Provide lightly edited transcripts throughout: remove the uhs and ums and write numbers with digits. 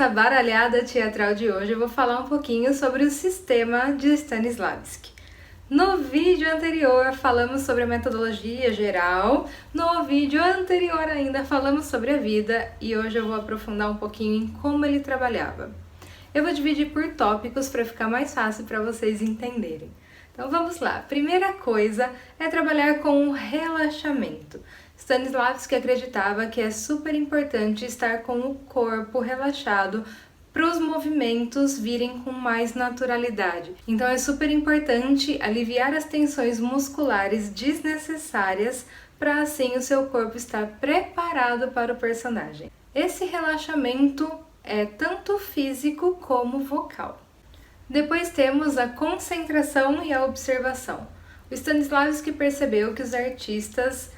nossa baralhada teatral de hoje eu vou falar um pouquinho sobre o sistema de Stanislavski. No vídeo anterior falamos sobre a metodologia geral, no vídeo anterior ainda falamos sobre a vida e hoje eu vou aprofundar um pouquinho em como ele trabalhava. Eu vou dividir por tópicos para ficar mais fácil para vocês entenderem. Então vamos lá. Primeira coisa é trabalhar com o relaxamento. Stanislavski acreditava que é super importante estar com o corpo relaxado para os movimentos virem com mais naturalidade. Então é super importante aliviar as tensões musculares desnecessárias para assim o seu corpo estar preparado para o personagem. Esse relaxamento é tanto físico como vocal. Depois temos a concentração e a observação. O Stanislavski percebeu que os artistas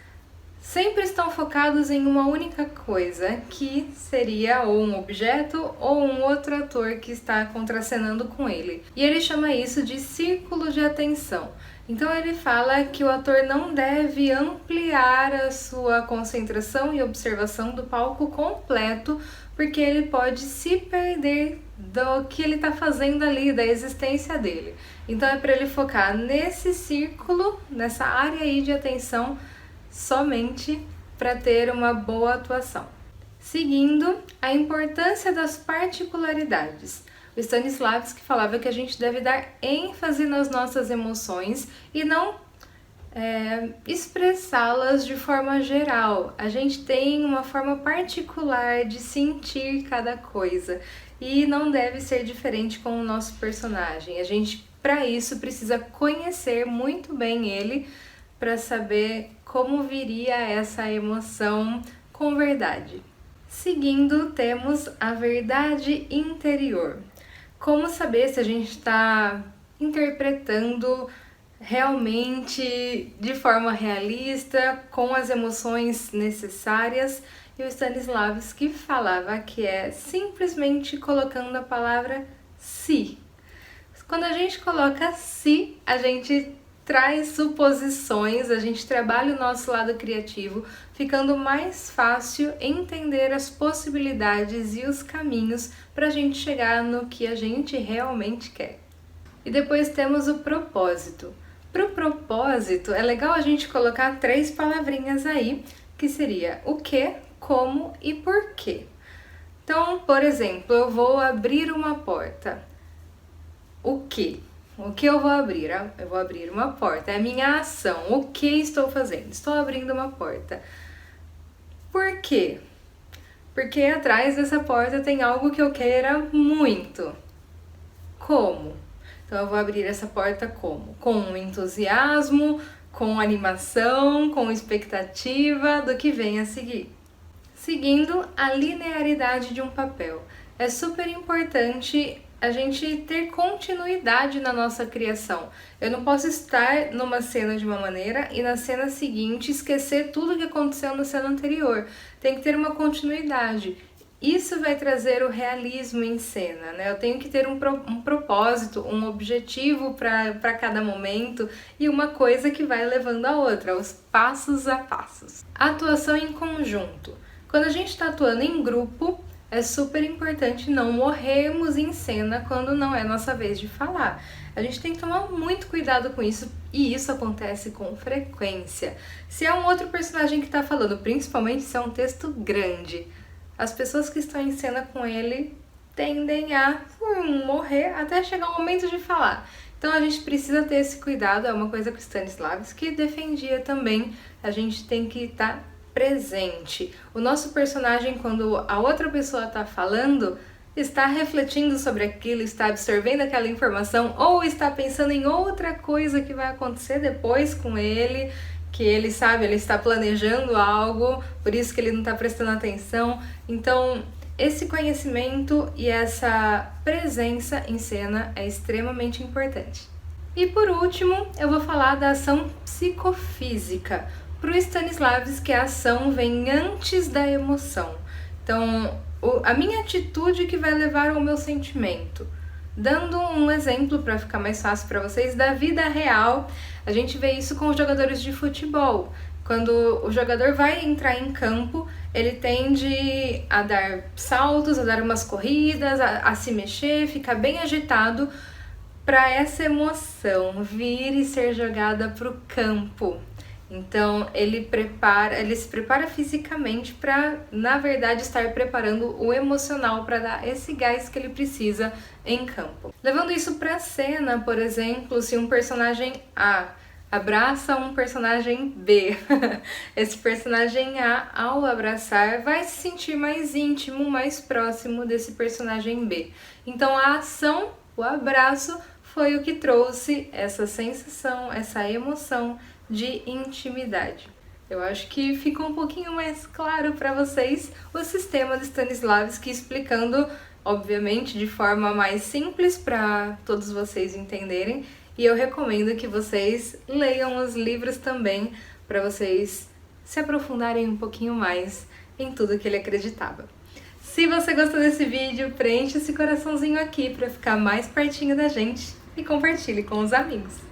sempre estão focados em uma única coisa, que seria ou um objeto ou um outro ator que está contracenando com ele. E ele chama isso de círculo de atenção. Então ele fala que o ator não deve ampliar a sua concentração e observação do palco completo, porque ele pode se perder do que ele está fazendo ali, da existência dele. Então é para ele focar nesse círculo, nessa área aí de atenção, somente para ter uma boa atuação. Seguindo, a importância das particularidades. O Stanislavski falava que a gente deve dar ênfase nas nossas emoções e não expressá-las de forma geral. A gente tem uma forma particular de sentir cada coisa e não deve ser diferente com o nosso personagem. A gente, para isso, precisa conhecer muito bem ele para saber como viria essa emoção com verdade. Seguindo, temos a verdade interior. Como saber se a gente está interpretando realmente de forma realista, com as emoções necessárias? E o Stanislavski falava que é simplesmente colocando a palavra se. Quando a gente coloca se, a gente traz suposições, a gente trabalha o nosso lado criativo, ficando mais fácil entender as possibilidades e os caminhos para a gente chegar no que a gente realmente quer. E depois temos o propósito. Para o propósito, é legal a gente colocar 3 palavrinhas aí, que seria o que, como e porquê. Então, por exemplo, eu vou abrir uma porta. O que? O que eu vou abrir? Eu vou abrir uma porta. É a minha ação. O que estou fazendo? Estou abrindo uma porta. Por quê? Porque atrás dessa porta tem algo que eu queira muito. Como? Então eu vou abrir essa porta como? Com entusiasmo, com animação, com expectativa do que vem a seguir. Seguindo a linearidade de um papel. É super importante a gente ter continuidade na nossa criação. Eu não posso estar numa cena de uma maneira e na cena seguinte esquecer tudo que aconteceu na cena anterior. Tem que ter uma continuidade. Isso vai trazer o realismo em cena, né? Eu tenho que ter um propósito, um objetivo para cada momento e uma coisa que vai levando a outra, os passos a passos. Atuação em conjunto. Quando a gente está atuando em grupo, é super importante não morrermos em cena quando não é nossa vez de falar. A gente tem que tomar muito cuidado com isso e isso acontece com frequência. Se é um outro personagem que está falando, principalmente se é um texto grande, as pessoas que estão em cena com ele tendem a morrer até chegar o momento de falar. Então a gente precisa ter esse cuidado, é uma coisa que o Stanislavski defendia também. A gente tem que estar presente. O nosso personagem, quando a outra pessoa está falando, está refletindo sobre aquilo, está absorvendo aquela informação ou está pensando em outra coisa que vai acontecer depois com ele, que ele sabe, ele está planejando algo, por isso que ele não está prestando atenção. Então, esse conhecimento e essa presença em cena é extremamente importante. E por último, eu vou falar da ação psicofísica. Para o Stanislavski, a ação vem antes da emoção. Então, a minha atitude que vai levar ao meu sentimento. Dando um exemplo para ficar mais fácil para vocês, da vida real, a gente vê isso com os jogadores de futebol. Quando o jogador vai entrar em campo, ele tende a dar saltos, a dar umas corridas, a se mexer, ficar bem agitado para essa emoção vir e ser jogada para o campo. Então ele se prepara fisicamente para, na verdade, estar preparando o emocional para dar esse gás que ele precisa em campo. Levando isso para a cena, por exemplo, se um personagem A abraça um personagem B, esse personagem A, ao abraçar, vai se sentir mais íntimo, mais próximo desse personagem B. Então a ação, o abraço, foi o que trouxe essa sensação, essa emoção de intimidade. Eu acho que ficou um pouquinho mais claro para vocês o sistema de Stanislavski, explicando, obviamente, de forma mais simples para todos vocês entenderem. E eu recomendo que vocês leiam os livros também, para vocês se aprofundarem um pouquinho mais em tudo que ele acreditava. Se você gostou desse vídeo, preencha esse coraçãozinho aqui para ficar mais pertinho da gente e compartilhe com os amigos.